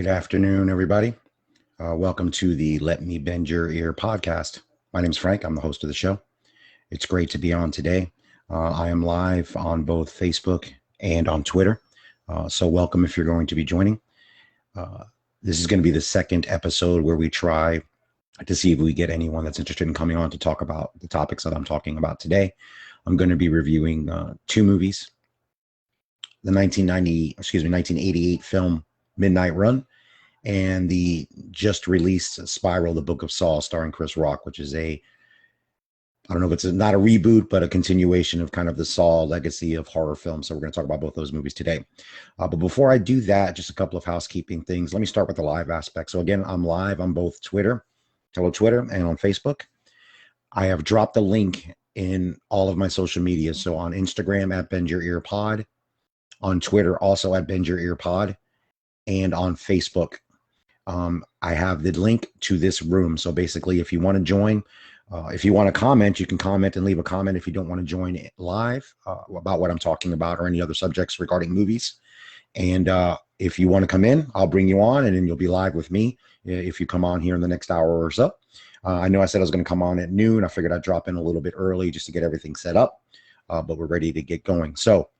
Good afternoon, everybody. Welcome to the Let Me Bend Your Ear podcast. My name is Frank. I'm the host of the show. It's great to be on today. I am live on both Facebook and on Twitter. So welcome if you're going to be joining. This is going to be the second episode where we try to see if we get anyone that's interested in coming on to talk about the topics that I'm talking about today. I'm going to be reviewing two movies. The 1988 film Midnight Run, and the just released Spiral, the Book of Saw, starring Chris Rock, which is I don't know if it's not a reboot, but a continuation of kind of the Saw legacy of horror films. So we're going to talk about both those movies today. But before I do that, just a couple of housekeeping things. Let me start with the live aspect. So again, I'm live on both Twitter, and on Facebook. I have dropped the link in all of my social media. So on Instagram at Bend Your Ear Pod, on Twitter also at Bend Your Ear Pod, and on Facebook. I have the link to this room. So basically, if you want to join, if you want to comment, you can comment and leave a comment if you don't want to join live about what I'm talking about or any other subjects regarding movies. And if you want to come in, I'll bring you on and then you'll be live with me if you come on here in the next hour or so. I know I said I was going to come on at noon. I figured I'd drop in a little bit early just to get everything set up, but we're ready to get going. So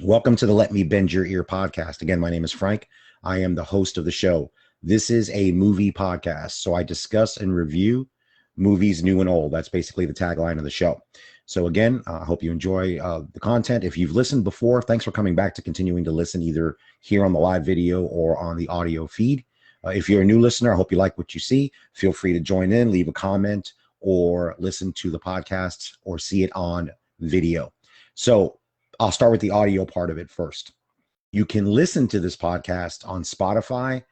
welcome to the Let Me Bend Your Ear podcast. Again, my name is Frank. I am the host of the show. This is a movie podcast, so I discuss and review movies new and old. That's basically the tagline of the show. So again, I hope you enjoy the content. If you've listened before, thanks for coming back to continuing to listen either here on the live video or on the audio feed. If you're a new listener, I hope you like what you see. Feel free to join in, leave a comment, or listen to the podcast or see it on video. So I'll start with the audio part of it first. You can listen to this podcast on Spotify,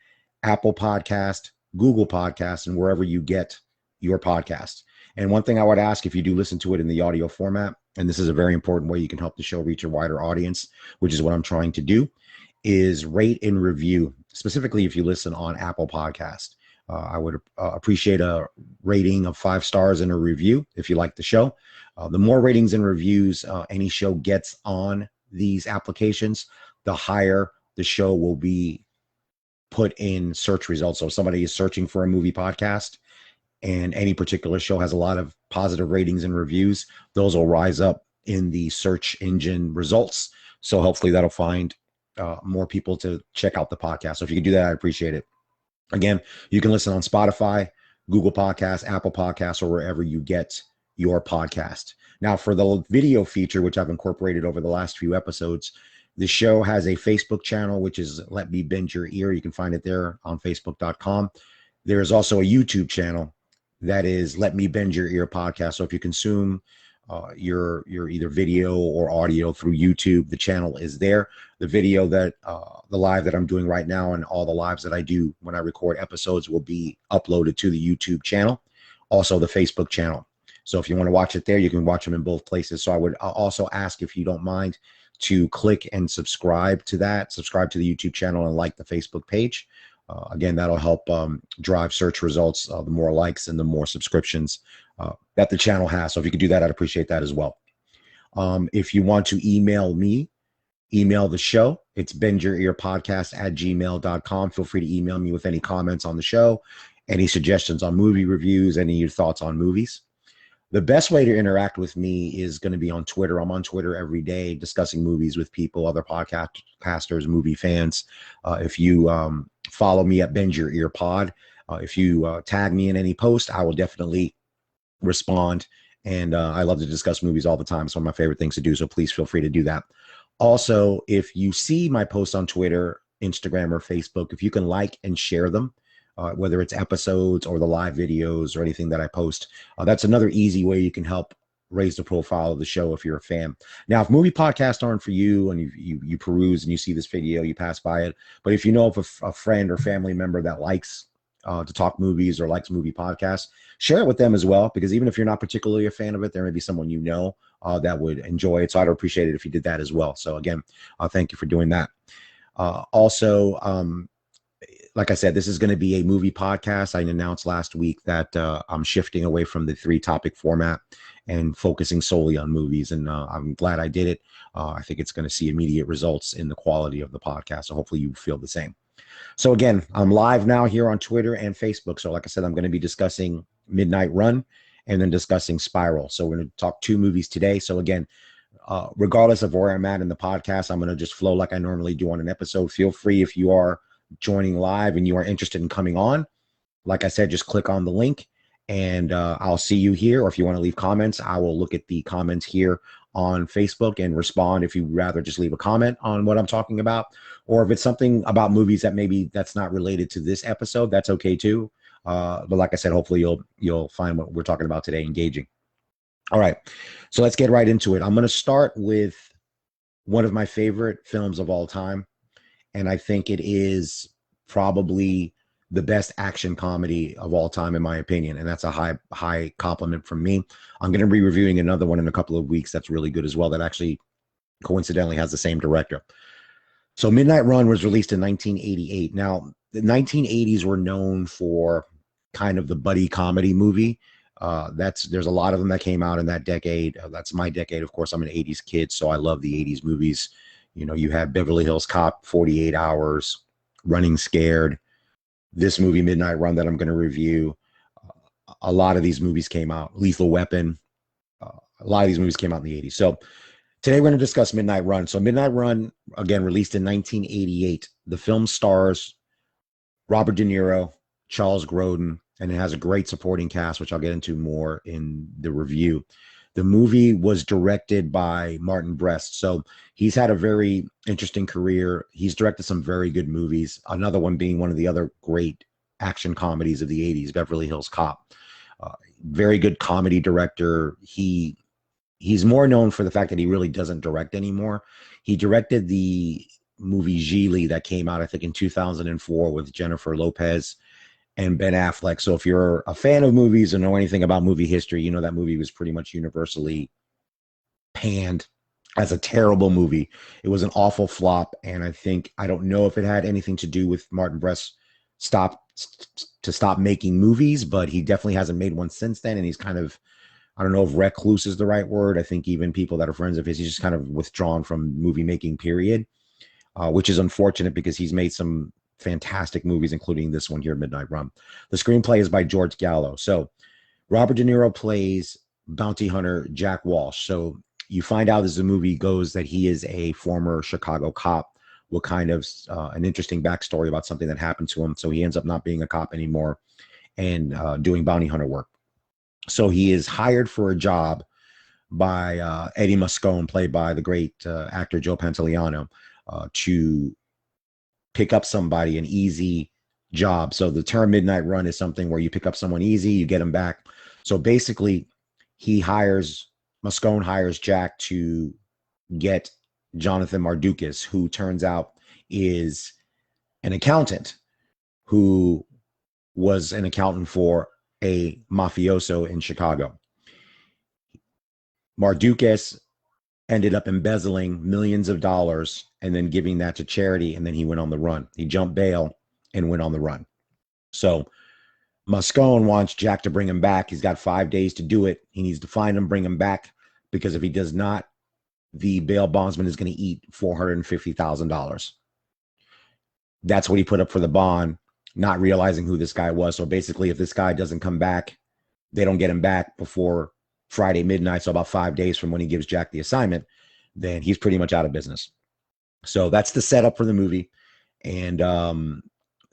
Apple Podcast, Google Podcast, and wherever you get your podcast. And one thing I would ask, if you do listen to it in the audio format, and this is a very important way you can help the show reach a wider audience, which is what I'm trying to do, is rate and review, specifically if you listen on Apple Podcast. I would appreciate a rating of 5 stars and a review if you like the show. The more ratings and reviews any show gets on these applications, the higher the show will be put in search results. So if somebody is searching for a movie podcast and any particular show has a lot of positive ratings and reviews, those will rise up in the search engine results. So hopefully that'll find more people to check out the podcast. So if you can do that, I'd appreciate it. Again, you can listen on Spotify, Google Podcasts, Apple Podcasts, or wherever you get your podcast. Now, for the video feature, which I've incorporated over the last few episodes, the show has a Facebook channel, which is Let Me Bend Your Ear. You can find it there on facebook.com. There is also a YouTube channel that is Let Me Bend Your Ear podcast. So if you consume your either video or audio through YouTube, the channel is there. The video that the live that I'm doing right now and all the lives that I do when I record episodes will be uploaded to the YouTube channel, also the Facebook channel. So if you want to watch it there, you can watch them in both places. So I would also ask, if you don't mind, to click and subscribe to the YouTube channel and like the Facebook page. Again, that'll help drive search results, the more likes and the more subscriptions that the channel has. So if you could do that, I'd appreciate that as well. If you want to email me, email the show. It's bendyourearpodcast@gmail.com. Feel free to email me with any comments on the show, any suggestions on movie reviews, any of your thoughts on movies. The best way to interact with me is going to be on Twitter. I'm on Twitter every day discussing movies with people, other podcasters, movie fans. If you follow me at Bend Your Ear Pod, if you tag me in any post, I will definitely respond. And I love to discuss movies all the time. It's one of my favorite things to do. So please feel free to do that. Also, if you see my posts on Twitter, Instagram, or Facebook, if you can like and share them, whether it's episodes or the live videos or anything that I post, that's another easy way you can help raise the profile of the show if you're a fan. Now, if movie podcasts aren't for you and you peruse and you see this video, you pass by it, but if you know of a friend or family member that likes to talk movies or likes movie podcasts, share it with them as well, because even if you're not particularly a fan of it, there may be someone you know that would enjoy it. So I'd appreciate it if you did that as well. So again, thank you for doing that. Also, like I said, this is going to be a movie podcast. I announced last week that I'm shifting away from the 3-topic format and focusing solely on movies. And I'm glad I did it. I think it's going to see immediate results in the quality of the podcast. So hopefully you feel the same. So again, I'm live now here on Twitter and Facebook. So like I said, I'm going to be discussing Midnight Run and then discussing Spiral. So we're going to talk two movies today. So again, regardless of where I'm at in the podcast, I'm going to just flow like I normally do on an episode. Feel free if you are joining live and you are interested in coming on. Like I said, just click on the link and I'll see you here. Or if you want to leave comments, I will look at the comments here on Facebook and respond if you'd rather just leave a comment on what I'm talking about. Or if it's something about movies that maybe that's not related to this episode, that's okay too. But like I said, hopefully you'll find what we're talking about today engaging. All right, so let's get right into it. I'm going to start with one of my favorite films of all time, and I think it is probably the best action comedy of all time, in my opinion, and that's a high compliment from me. I'm going to be reviewing another one in a couple of weeks that's really good as well, that actually coincidentally has the same director. So Midnight Run was released in 1988. Now, the 1980s were known for kind of the buddy comedy movie. There's a lot of them that came out in that decade. That's my decade. Of course, I'm an 80s kid, so I love the 80s movies. You know, you have Beverly Hills Cop, 48 Hours, Running Scared, this movie, Midnight Run, that I'm going to review. A lot of these movies came out. Lethal Weapon. A lot of these movies came out in the 80s. So today we're going to discuss Midnight Run. So Midnight Run, again, released in 1988. The film stars Robert De Niro, Charles Grodin, and it has a great supporting cast, which I'll get into more in the review. The movie was directed by Martin Brest. So he's had a very interesting career. He's directed some very good movies. Another one being one of the other great action comedies of the 80s, Beverly Hills Cop. Very good comedy director. He's more known for the fact that he really doesn't direct anymore. He directed the movie Gigli that came out, I think, in 2004 with Jennifer Lopez and Ben Affleck. So if you're a fan of movies and know anything about movie history, you know that movie was pretty much universally panned as a terrible movie. It was an awful flop, and I don't know if it had anything to do with Martin Brest stop making movies, but he definitely hasn't made one since then, and he's kind of, I don't know if recluse is the right word. I think even people that are friends of his, he's just kind of withdrawn from movie making, period, which is unfortunate because he's made some fantastic movies, including this one here, Midnight Run. The screenplay is by George Gallo. So Robert De Niro plays bounty hunter Jack Walsh. So you find out as the movie goes that he is a former Chicago cop with kind of an interesting backstory about something that happened to him. So he ends up not being a cop anymore and doing bounty hunter work. So he is hired for a job by Eddie Moscone, played by the great actor Joe Pantoliano, to pick up somebody, an easy job. So the term Midnight Run is something where you pick up someone easy, you get them back. So basically, Moscone hires Jack to get Jonathan Mardukas, who turns out is an accountant who was an accountant for a mafioso in Chicago. Mardukas ended up embezzling millions of dollars and then giving that to charity, and then he went on the run. He jumped bail and went on the run. So Moscone wants Jack to bring him back. He's got 5 days to do it. He needs to find him, bring him back, because if he does not, the bail bondsman is going to eat $450,000. That's what he put up for the bond, not realizing who this guy was. So basically, if this guy doesn't come back, they don't get him back before Friday midnight, so about 5 days from when he gives Jack the assignment, then he's pretty much out of business. So that's the setup for the movie. And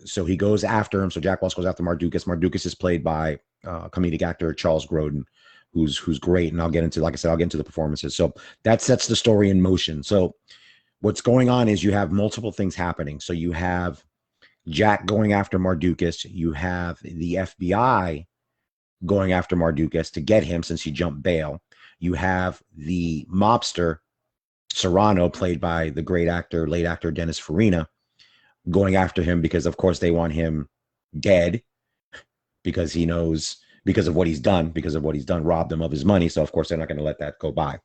so he goes after him. So Jack Walsh goes after Mardukas. Mardukas is played by comedic actor Charles Grodin, who's great. And I'll get into, like I said, I'll get into the performances. So that sets the story in motion. So what's going on is you have multiple things happening. So you have Jack going after Mardukas. You have the FBI going after Mardukas to get him since he jumped bail. You have the mobster Serrano, played by the great actor, late actor Dennis Farina, going after him because, of course, they want him dead because he knows, because of what he's done, robbed him of his money. So, of course, they're not going to let that go by.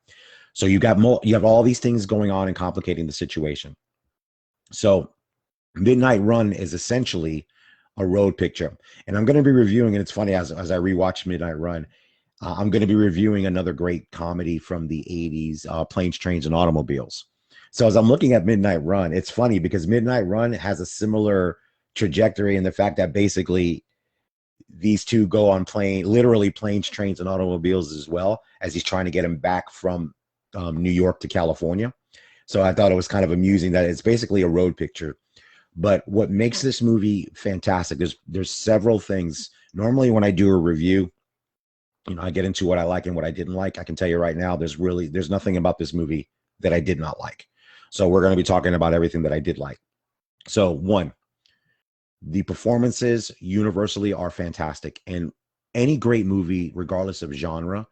So you have all these things going on and complicating the situation. So Midnight Run is essentially a road picture. And I'm going to be reviewing, and it's funny, as I rewatch Midnight Run, I'm going to be reviewing another great comedy from the 80s, Planes, Trains, and Automobiles. So as I'm looking at Midnight Run, it's funny because Midnight Run has a similar trajectory in the fact that basically these two go on literally planes, trains, and automobiles as well as he's trying to get him back from New York to California. So I thought it was kind of amusing that it's basically a road picture. But what makes this movie fantastic, there's several things. Normally when I do a review, I get into what I like and what I didn't like. I can tell you right now, there's nothing about this movie that I did not like. So we're going to be talking about everything that I did like. So one, the performances universally are fantastic. And any great movie, regardless of genre,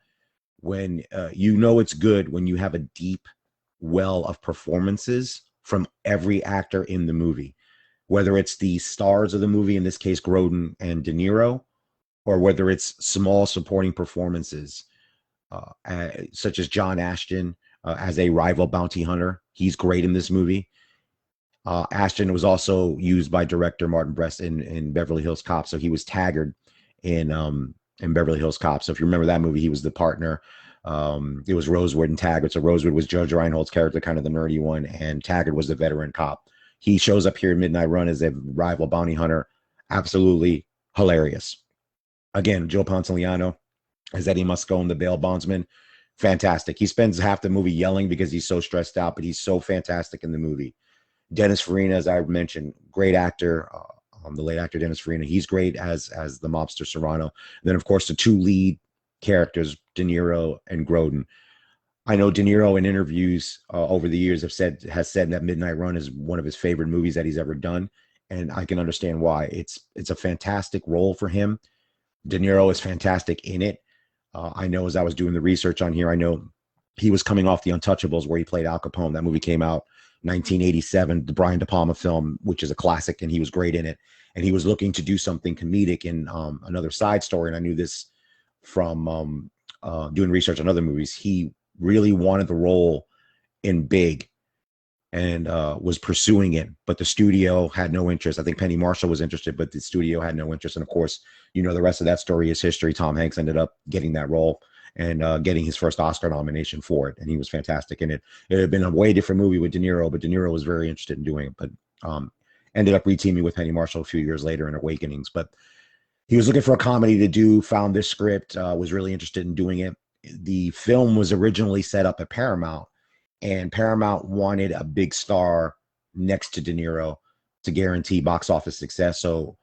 when it's good when you have a deep well of performances from every actor in the movie, whether it's the stars of the movie, in this case, Grodin and DeNiro, or whether it's small supporting performances, such as John Ashton as a rival bounty hunter. He's great in this movie. Ashton was also used by director Martin Brest in Beverly Hills Cop, so he was Taggart in Beverly Hills Cop. So if you remember that movie, he was the partner. It was Rosewood and Taggart. So Rosewood was Judge Reinhold's character, kind of the nerdy one, and Taggart was the veteran cop. He shows up here in Midnight Run as a rival bounty hunter. Absolutely hilarious. Again, Joe Pantoliano as Eddie Moscone, the bail bondsman. Fantastic. He spends half the movie yelling because he's so stressed out, but he's so fantastic in the movie. Dennis Farina, as I mentioned, great actor. The late actor Dennis Farina, he's great as the mobster Serrano. And then, of course, the two lead characters, DeNiro and Grodin. I know DeNiro in interviews over the years has said that Midnight Run is one of his favorite movies that he's ever done, and I can understand why. It's a fantastic role for him. De Niro is fantastic in it. I know as I was doing the research on here, I know he was coming off The Untouchables where he played Al Capone. That movie came out 1987, the Brian De Palma film, which is a classic, and he was great in it. And he was looking to do something comedic in Another Side Story, and I knew this from doing research on other movies. He really wanted the role in Big and was pursuing it, but the studio had no interest. I think Penny Marshall was interested, but the studio had no interest. And of course, the rest of that story is history. Tom Hanks ended up getting that role and getting his first Oscar nomination for it, and he was fantastic in it. It had been a way different movie with De Niro, but De Niro was very interested in doing it, but ended up reteaming with Penny Marshall a few years later in Awakenings. But he was looking for a comedy to do, found this script, was really interested in doing it. The film was originally set up at Paramount, and Paramount wanted a big star next to De Niro to guarantee box office success. So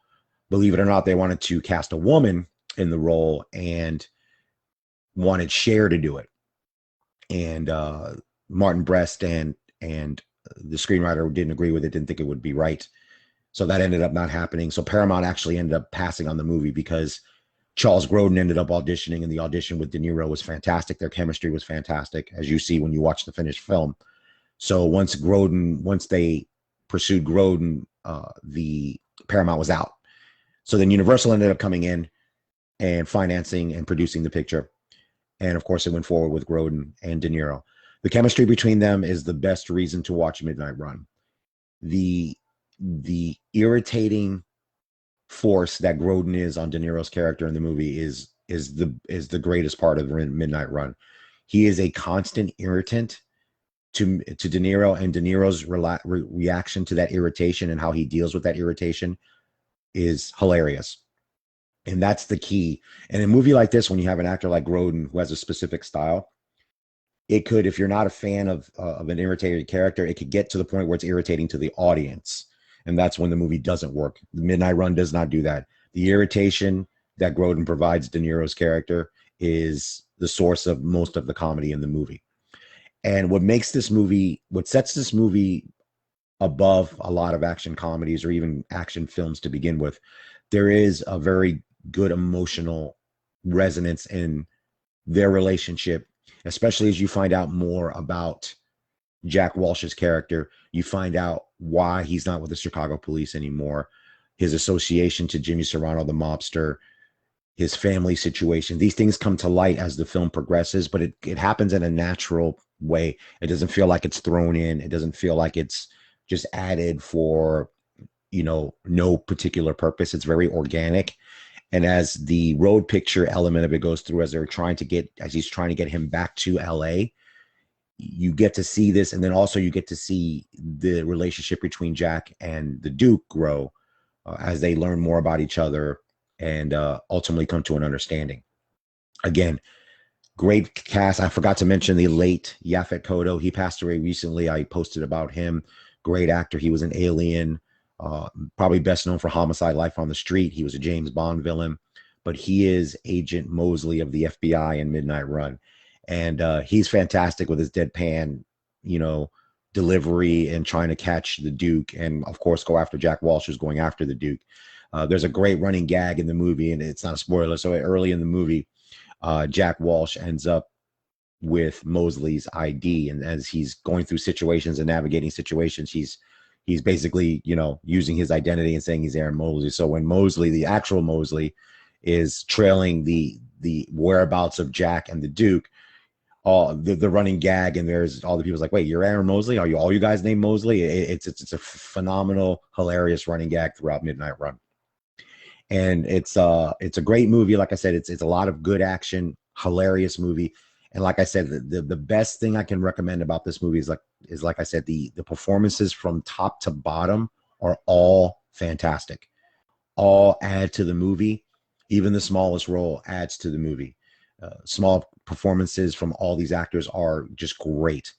believe it or not, they wanted to cast a woman in the role and wanted Cher to do it. And Martin Brest and the screenwriter didn't agree with it, didn't think it would be right. So that ended up not happening. So Paramount actually ended up passing on the movie because Charles Grodin ended up auditioning, and the audition with De Niro was fantastic. Their chemistry was fantastic, as you see when you watch the finished film. So once they pursued Grodin, the Paramount was out. So then Universal ended up coming in and financing and producing the picture. And of course, it went forward with Grodin and De Niro. The chemistry between them is the best reason to watch Midnight Run. The irritating force that Grodin is on De Niro's character in the movie is the greatest part of Midnight Run. He is a constant irritant to De Niro, and De Niro's reaction to that irritation and how he deals with that irritation is hilarious. And that's the key. And in a movie like this, when you have an actor like Grodin who has a specific style, it could, if you're not a fan of an irritating character, it could get to the point where it's irritating to the audience. And that's when the movie doesn't work. The Midnight Run does not do that. The irritation that Grodin provides De Niro's character is the source of most of the comedy in the movie. And what sets this movie above a lot of action comedies or even action films to begin with, there is a very good emotional resonance in their relationship, especially as you find out more about Jack Walsh's character. You find out why he's not with the Chicago police anymore, his association to Jimmy Serrano, the mobster, his family situation. These things come to light as the film progresses, but it happens in a natural way. It doesn't feel like it's thrown in. It doesn't feel like it's just added for, no particular purpose. It's very organic. And as the road picture element of it goes through, as he's trying to get him back to LA, you get to see this, and then also you get to see the relationship between Jack and the Duke grow as they learn more about each other and ultimately come to an understanding. Again, great cast. I forgot to mention the late Yaphet Kotto. He passed away recently. I posted about him. Great actor. He was an Alien, probably best known for Homicide: Life on the Street. He was a James Bond villain, but he is Agent Mosley of the FBI in Midnight Run. And he's fantastic with his deadpan, delivery and trying to catch the Duke, and of course go after Jack Walsh, who's going after the Duke. There's a great running gag in the movie, and it's not a spoiler. So early in the movie, Jack Walsh ends up with Mosley's ID, and as he's going through situations and navigating situations, he's basically using his identity and saying he's Aaron Mosley. So when Mosley, the actual Mosley, is trailing the whereabouts of Jack and the Duke, all the running gag, and there's all the people's like, wait, you're Aaron Mosley? Are you all you guys named Mosley? It's a phenomenal, hilarious running gag throughout Midnight Run. And it's a great movie. Like I said, it's a lot of good action, hilarious movie. And like I said, the best thing I can recommend about this movie is like I said, the performances from top to bottom are all fantastic. All add to the movie. Even the smallest role adds to the movie. Small performances from all these actors are just great.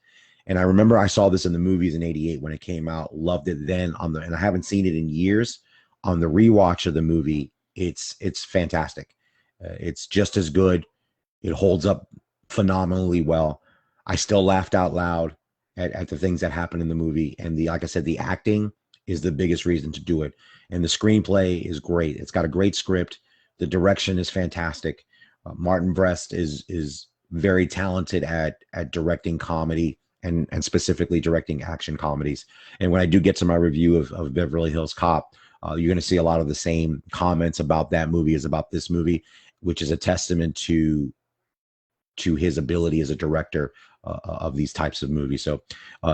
And I remember I saw this in the movies in '88 when it came out. Loved it then and I haven't seen it in years. On the rewatch of the movie, it's fantastic. It's just as good. It holds up phenomenally well. I still laughed out loud at the things that happen in the movie. And like I said, the acting is the biggest reason to do it. And the screenplay is great. It's got a great script. The direction is fantastic. Martin Brest is very talented at directing comedy and specifically directing action comedies. And when I do get to my review of Beverly Hills Cop, you're going to see a lot of the same comments about that movie as about this movie, which is a testament to his ability as a director of these types of movies. So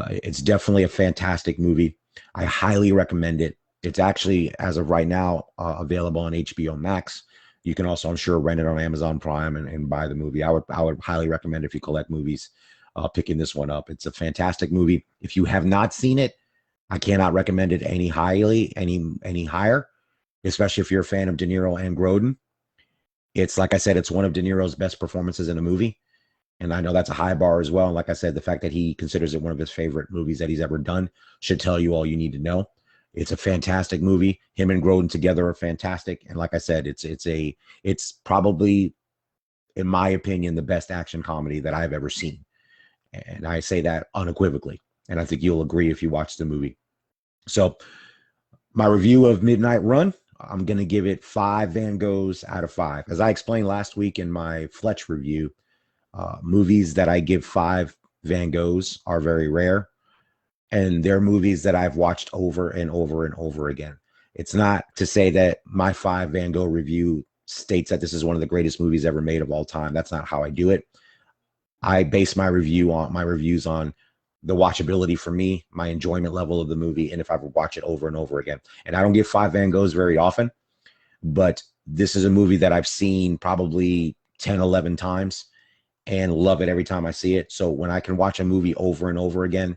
it's definitely a fantastic movie. I highly recommend it. It's actually, as of right now, available on HBO Max. You can also, I'm sure, rent it on Amazon Prime and buy the movie. I would highly recommend, if you collect movies, picking this one up. It's a fantastic movie. If you have not seen it, I cannot recommend it any higher, especially if you're a fan of DeNiro and Grodin. It's, like I said, it's one of DeNiro's best performances in a movie. And I know that's a high bar as well. And like I said, the fact that he considers it one of his favorite movies that he's ever done should tell you all you need to know. It's a fantastic movie. Him and Grodin together are fantastic. And like I said, it's probably, in my opinion, the best action comedy that I've ever seen. And I say that unequivocally. And I think you'll agree if you watch the movie. So my review of Midnight Run, I'm going to give it 5 Van Goghs out of 5. As I explained last week in my Fletch review, movies that I give 5 Van Goghs are very rare. And they're movies that I've watched over and over and over again. It's not to say that my 5 Van Gogh review states that this is one of the greatest movies ever made of all time. That's not how I do it. I base my reviews on the watchability for me, my enjoyment level of the movie, and if I would watch it over and over again. And I don't give 5 Van Goghs very often, but this is a movie that I've seen probably 10, 11 times and love it every time I see it. So when I can watch a movie over and over again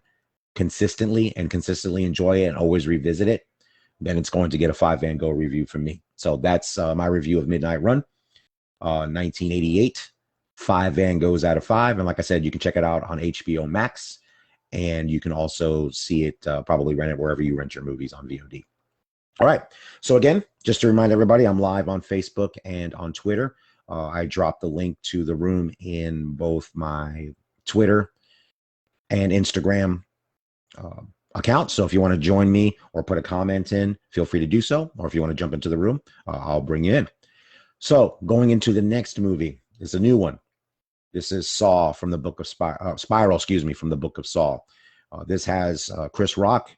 consistently enjoy it and always revisit it, then it's going to get a 5 Van Gogh review from me. So that's my review of Midnight Run, 1988, 5 Van Goghs out of 5. And like I said, you can check it out on HBO Max, and you can also see it, probably rent it wherever you rent your movies on VOD. All right. So again, just to remind everybody, I'm live on Facebook and on Twitter. I dropped the link to the room in both my Twitter and Instagram account. So if you want to join me or put a comment in, feel free to do so. Or if you want to jump into the room, I'll bring you in. So going into the next movie is a new one. This is Saw from the book of Spiral, from the book of Saw. This has Chris Rock,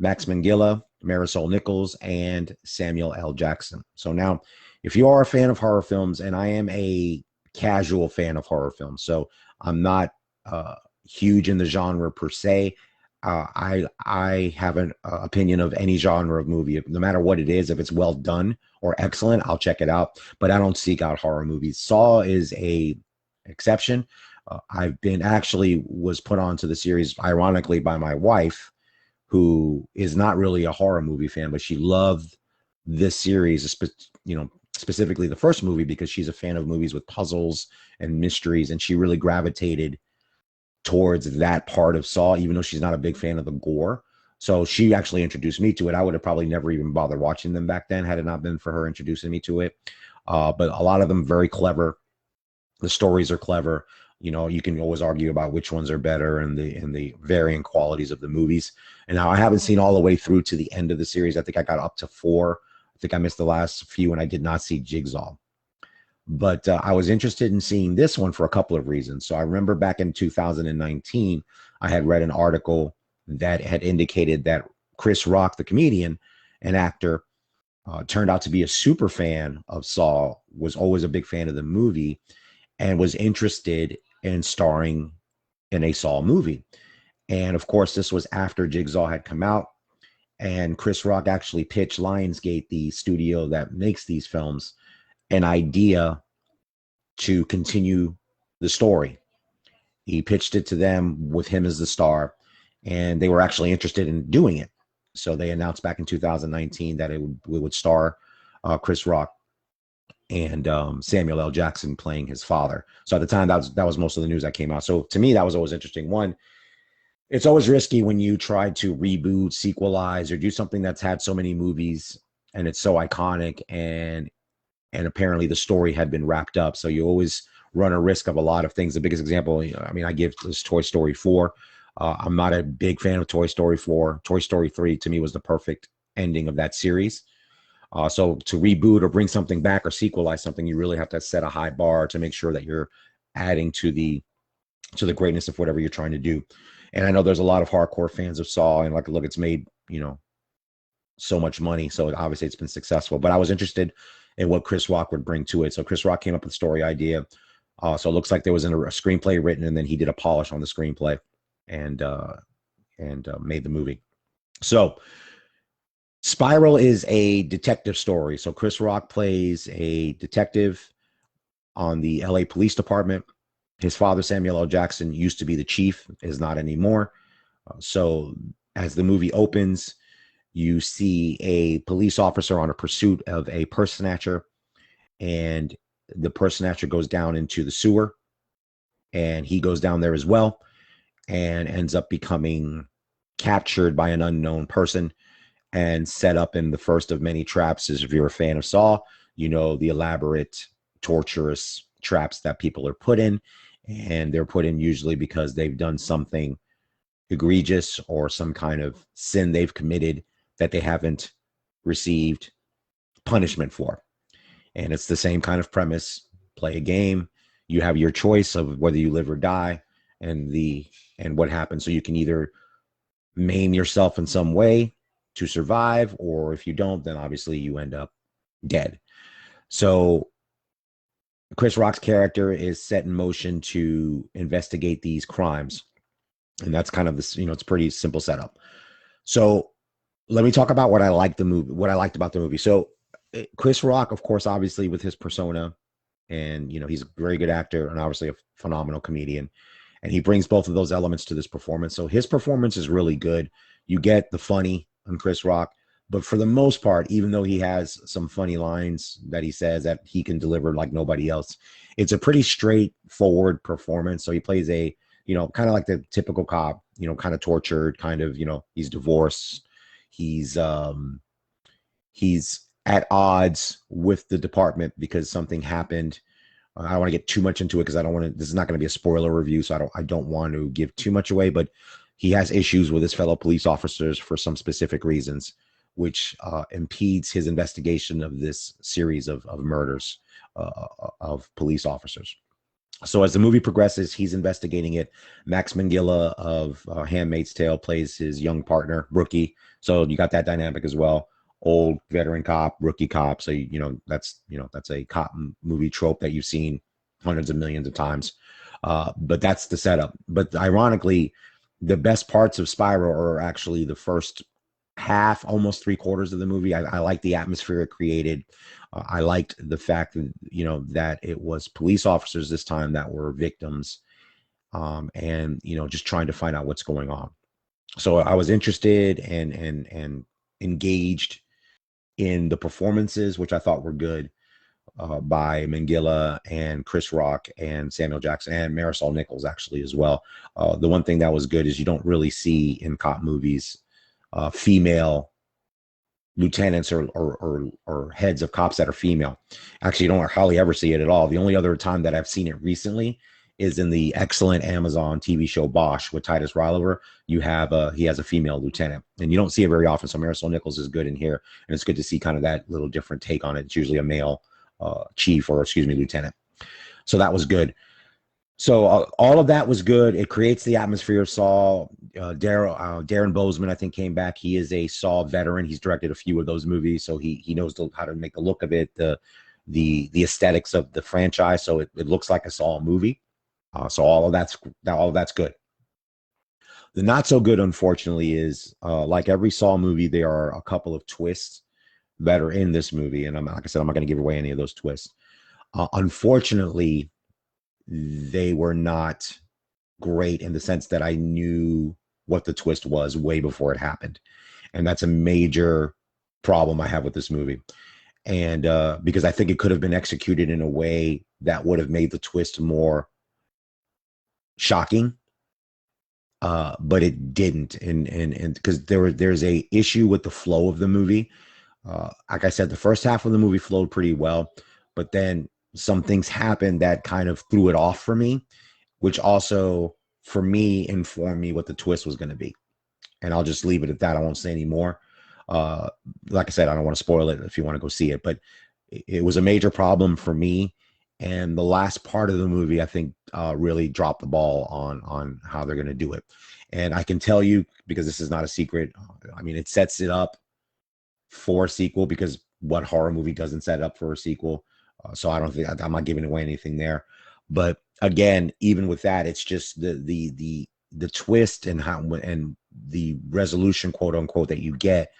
Max Minghella, Marisol Nichols, and Samuel L. Jackson. So now, if you are a fan of horror films, and I am a casual fan of horror films, so I'm not huge in the genre per se. I have an opinion of any genre of movie, no matter what it is. If it's well done or excellent, I'll check it out. But I don't seek out horror movies. Saw is a exception. I've been actually was put onto the series, ironically, by my wife, who is not really a horror movie fan, but she loved this series, specifically the first movie, because she's a fan of movies with puzzles and mysteries, and she really gravitated towards that part of Saw, even though she's not a big fan of the gore. So she actually introduced me to it. I would have probably never even bothered watching them back then had it not been for her introducing me to it. But a lot of them very clever. The stories are clever. You can always argue about which ones are better and the varying qualities of the movies. And now I haven't seen all the way through to the end of the series. I think I got up to 4. I think I missed the last few, and I did not see Jigsaw. But I was interested in seeing this one for a couple of reasons. So I remember back in 2019, I had read an article that had indicated that Chris Rock, the comedian and actor, turned out to be a super fan of Saw, was always a big fan of the movie, and was interested in starring in a Saw movie. And of course, this was after Jigsaw had come out. And Chris Rock actually pitched Lionsgate, the studio that makes these films, an idea to continue the story. He pitched it to them with him as the star, and they were actually interested in doing it. So they announced back in 2019 that it would star Chris Rock and Samuel L. Jackson playing his father. So at the time, that was most of the news that came out. So to me, that was always interesting. One, it's always risky when you try to reboot, sequelize, or do something that's had so many movies and it's so iconic, and apparently the story had been wrapped up. So you always run a risk of a lot of things. The biggest example, I give this Toy Story 4. I'm not a big fan of Toy Story 4. Toy Story 3 to me was the perfect ending of that series. So to reboot or bring something back or sequelize something, you really have to set a high bar to make sure that you're adding to the greatness of whatever you're trying to do. And I know there's a lot of hardcore fans of Saw, and look, it's made, so much money. So obviously it's been successful, but I was interested in what Chris Rock would bring to it. So Chris Rock came up with the story idea. So it looks like there was a screenplay written, and then he did a polish on the screenplay and made the movie. So Spiral is a detective story. So Chris Rock plays a detective on the LA Police Department. His father, Samuel L. Jackson, used to be the chief, is not anymore. So as the movie opens, you see a police officer on a pursuit of a purse snatcher, and the purse snatcher goes down into the sewer, and he goes down there as well and ends up becoming captured by an unknown person and set up in the first of many traps. As if you're a fan of Saw, the elaborate, torturous traps that people are put in. And they're put in usually because they've done something egregious or some kind of sin they've committed that they haven't received punishment for. And it's the same kind of premise. Play a game. You have your choice of whether you live or die, and what happens. So you can either maim yourself in some way to survive, or if you don't, then obviously you end up dead. So Chris Rock's character is set in motion to investigate these crimes. And that's kind of this, it's a pretty simple setup. So let me talk about what I liked about the movie. So Chris Rock, of course, obviously with his persona, and, he's a very good actor and obviously a phenomenal comedian. And he brings both of those elements to this performance. So his performance is really good. You get the funny on Chris Rock, but for the most part, even though he has some funny lines that he says that he can deliver like nobody else, it's a pretty straightforward performance. So he plays a, kind of like the typical cop, kind of tortured, kind of, he's divorced. He's at odds with the department because something happened. I don't want to get too much into it because I don't want to, this is not going to be a spoiler review. So I don't want to give too much away, but he has issues with his fellow police officers for some specific reasons, which impedes his investigation of this series of murders of police officers. So as the movie progresses, he's investigating it. Max Minghella of Handmaid's Tale plays his young partner, Brookie. So you got that dynamic as well. Old veteran cop, rookie cop. So, that's a cop movie trope that you've seen hundreds of millions of times. But that's the setup. But ironically, the best parts of Spiral are actually the first half, almost 3/4 of the movie. I like the atmosphere it created. I liked the fact that, that it was police officers this time that were victims, and just trying to find out what's going on. So I was interested and engaged in the performances, which I thought were good, by Minghella and Chris Rock and Samuel Jackson and Marisol Nichols actually as well. The one thing that was good is you don't really see in cop movies female lieutenants or heads of cops that are female. Actually, you don't hardly ever see it at all. The only other time that I've seen it recently is in the excellent Amazon TV show Bosch with Titus Rylover. He has a female lieutenant, and you don't see it very often. So Marisol Nichols is good in here, and it's good to see kind of that little different take on it. It's usually a male chief, or lieutenant. So that was good. So all of that was good. It creates the atmosphere of Saw. Darren Bozeman, I think, came back. He is a Saw veteran. He's directed a few of those movies, so he knows how to make the look of it, the aesthetics of the franchise. So it looks like a Saw movie. So all of that's good. The not so good, unfortunately, is like every Saw movie, there are a couple of twists that are in this movie, and like I said, I'm not going to give away any of those twists. Unfortunately, they were not great in the sense that I knew what the twist was way before it happened. And that's a major problem I have with this movie. And because I think it could have been executed in a way that would have made the twist more shocking. But it didn't. And because there's a issue with the flow of the movie. Like I said, the first half of the movie flowed pretty well, but then some things happened that kind of threw it off for me, which also, for me, informed me what the twist was going to be. And I'll just leave it at that. I won't say any more. Like I said, I don't want to spoil it if you want to go see it, but it was a major problem for me. And the last part of the movie, I think, really dropped the ball on how they're going to do it. And I can tell you, because this is not a secret, I mean, it sets it up for a sequel, because what horror movie doesn't set up for a sequel? So I don't think I'm not giving away anything there. But again, even with that, it's just the twist and the resolution, quote unquote, that you get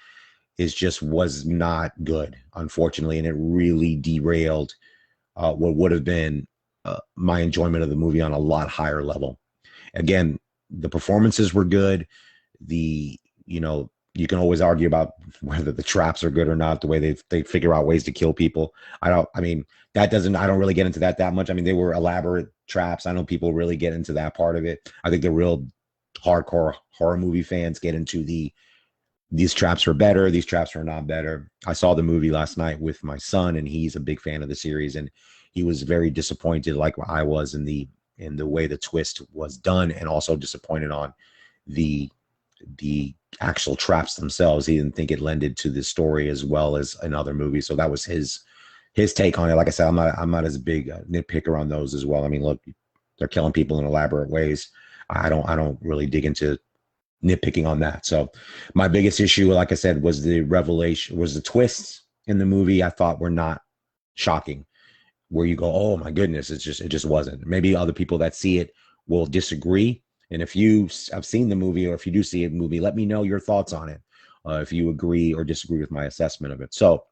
was not good, unfortunately, and it really derailed what would have been my enjoyment of the movie on a lot higher level. Again, the performances were good. You can always argue about whether the traps are good or not, the way they figure out ways to kill people. I don't really get into that much. I mean, they were elaborate traps. I know people really get into that part of it. I think the real hardcore horror movie fans get into these traps are better, these traps are not better. I saw the movie last night with my son, and he's a big fan of the series, and he was very disappointed, like I was, in the way the twist was done, and also disappointed on the actual traps themselves. He didn't think it lended to the story as well as another movie. So that was his take on it. Like I said, I'm not as big a nitpicker on those as well. I mean, look, they're killing people in elaborate ways. I don't really dig into nitpicking on that. So my biggest issue, like I said, was the twists in the movie. I thought were not shocking, where you go, oh my goodness, it just wasn't. Maybe other people that see it will disagree. And if you have seen the movie, or if you do see a movie, let me know your thoughts on it, if you agree or disagree with my assessment of it. So,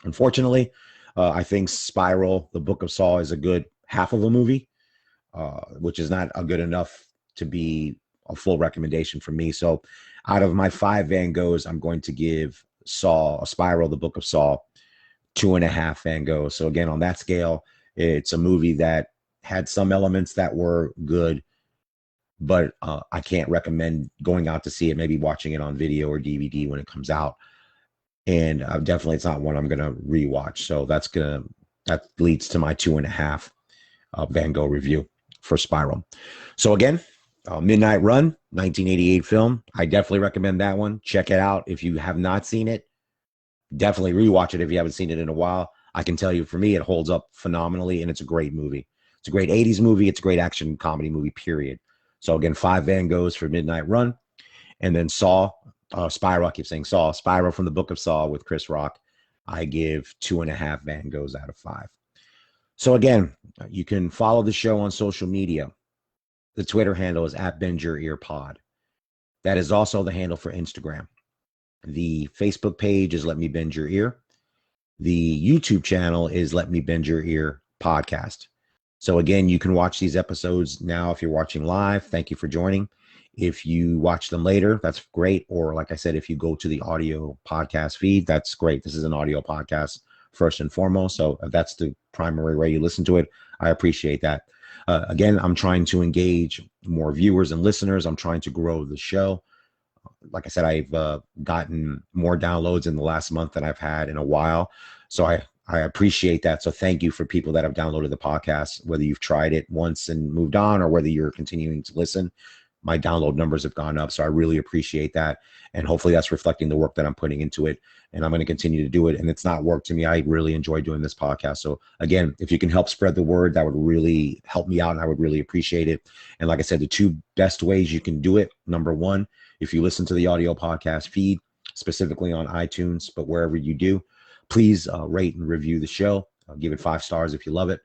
unfortunately, I think Spiral, the Book of Saw, is a good half of a movie, which is not a good enough to be a full recommendation for me. So, out of my 5 Van Goghs, I'm going to give Spiral, the Book of Saw, 2.5 Van Goghs. So again, on that scale, it's a movie that had some elements that were good, but I can't recommend going out to see it, maybe watching it on video or DVD when it comes out. And definitely it's not one I'm going to rewatch. So that leads to my 2.5 Van Gogh review for Spiral. So again, Midnight Run, 1988 film. I definitely recommend that one. Check it out. If you have not seen it, definitely rewatch it if you haven't seen it in a while. I can tell you, for me, it holds up phenomenally, and it's a great movie. It's a great 80s movie. It's a great action comedy movie, period. So again, 5 Van Goghs for Midnight Run. And then Spiral, I keep saying Saw, Spiral from the Book of Saw with Chris Rock, I give 2.5 Van Goghs out of 5. So again, you can follow the show on social media. The Twitter handle is @BendYourEarPod. That is also the handle for Instagram. The Facebook page is Let Me Bend Your Ear. The YouTube channel is Let Me Bend Your Ear Podcast. So again, you can watch these episodes now if you're watching live. Thank you for joining. If you watch them later, that's great. Or like I said, if you go to the audio podcast feed, that's great. This is an audio podcast first and foremost. So if that's the primary way you listen to it, I appreciate that. Again, I'm trying to engage more viewers and listeners. I'm trying to grow the show. Like I said, I've gotten more downloads in the last month than I've had in a while. So I appreciate that. So thank you for people that have downloaded the podcast, whether you've tried it once and moved on or whether you're continuing to listen. My download numbers have gone up. So I really appreciate that. And hopefully that's reflecting the work that I'm putting into it. And I'm going to continue to do it. And it's not work to me. I really enjoy doing this podcast. So again, if you can help spread the word, that would really help me out. And I would really appreciate it. And like I said, the two best ways you can do it. Number one, if you listen to the audio podcast feed, specifically on iTunes, but wherever you do, please rate and review the show. Give it 5 stars if you love it.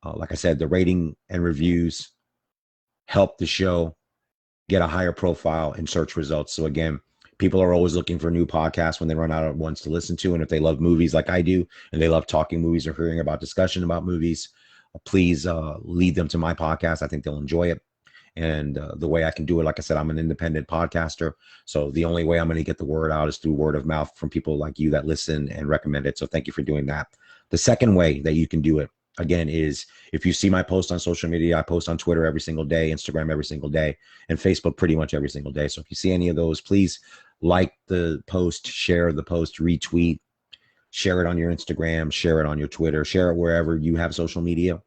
Like I said, the rating and reviews help the show get a higher profile in search results. So again, people are always looking for new podcasts when they run out of ones to listen to. And if they love movies like I do, and they love talking movies or hearing about discussion about movies, please lead them to my podcast. I think they'll enjoy it. And the way I can do it, like I said, I'm an independent podcaster. So the only way I'm going to get the word out is through word of mouth from people like you that listen and recommend it. So thank you for doing that. The second way that you can do it, again, is if you see my post on social media. I post on Twitter every single day, Instagram every single day, and Facebook pretty much every single day. So if you see any of those, please like the post, share the post, retweet, share it on your Instagram, share it on your Twitter, share it wherever you have social media,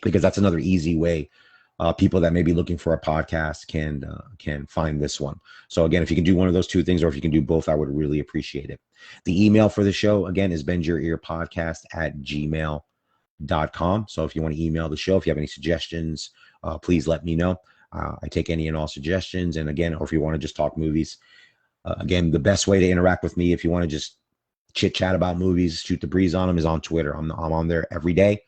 because that's another easy way people that may be looking for a podcast can find this one. So again, if you can do one of those two things, or if you can do both, I would really appreciate it. The email for the show, again, is bendyourearpodcast@gmail.com. So if you want to email the show, if you have any suggestions, please let me know. I take any and all suggestions. And again, or if you want to just talk movies, again, the best way to interact with me, if you want to just chit chat about movies, shoot the breeze on them, is on Twitter. I'm on there every day.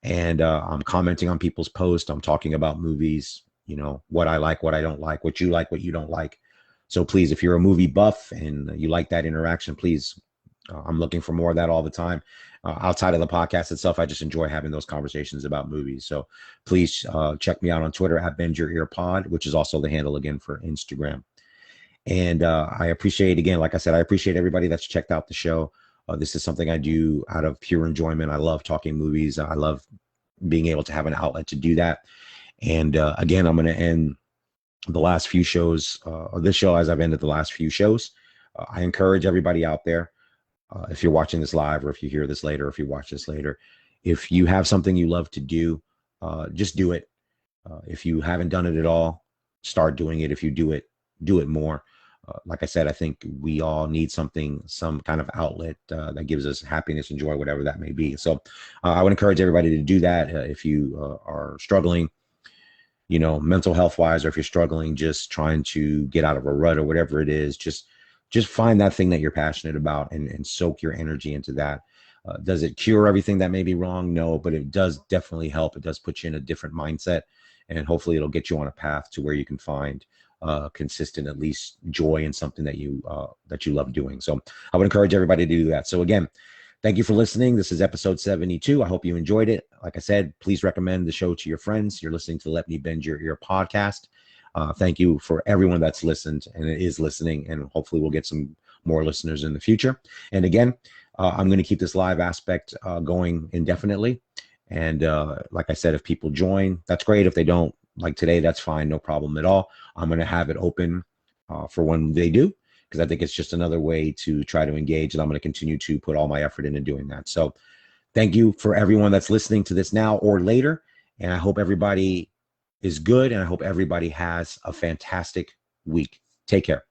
And I'm commenting on people's posts. I'm talking about movies, you know, what I like, what I don't like, what you don't like. So please, if you're a movie buff and you like that interaction, please, I'm looking for more of that all the time. Outside of the podcast itself, I just enjoy having those conversations about movies. So please check me out on Twitter @BendYourEarPod, which is also the handle again for Instagram. And I appreciate, again, like I said, I appreciate everybody that's checked out the show. This is something I do out of pure enjoyment. I love talking movies. I love being able to have an outlet to do that. And again, I'm going to end the last few shows, or this show as I've ended the last few shows. I encourage everybody out there, if you're watching this live, or if you hear this later, or if you watch this later, if you have something you love to do, just do it. If you haven't done it at all, start doing it. If you do it more. Like I said, I think we all need something, some kind of outlet that gives us happiness and joy, whatever that may be. So I would encourage everybody to do that. If you are struggling, you know, mental health wise, or if you're struggling, just trying to get out of a rut or whatever it is, just find that thing that you're passionate about and soak your energy into that. Does it cure everything that may be wrong? No, but it does definitely help. It does put you in a different mindset, and hopefully it'll get you on a path to where you can find consistent, at least, joy in something that you love doing. So I would encourage everybody to do that. So again, thank you for listening. This is episode 72. I hope you enjoyed it. Like I said, please recommend the show to your friends. You're listening to Let Me Bend Your Ear podcast. Thank you for everyone that's listened and is listening, and hopefully we'll get some more listeners in the future. And again, I'm going to keep this live aspect going indefinitely. And like I said, if people join, that's great. If they don't, like today, that's fine. No problem at all. I'm going to have it open for when they do, because I think it's just another way to try to engage. And I'm going to continue to put all my effort into doing that. So thank you for everyone that's listening to this now or later. And I hope everybody is good. And I hope everybody has a fantastic week. Take care.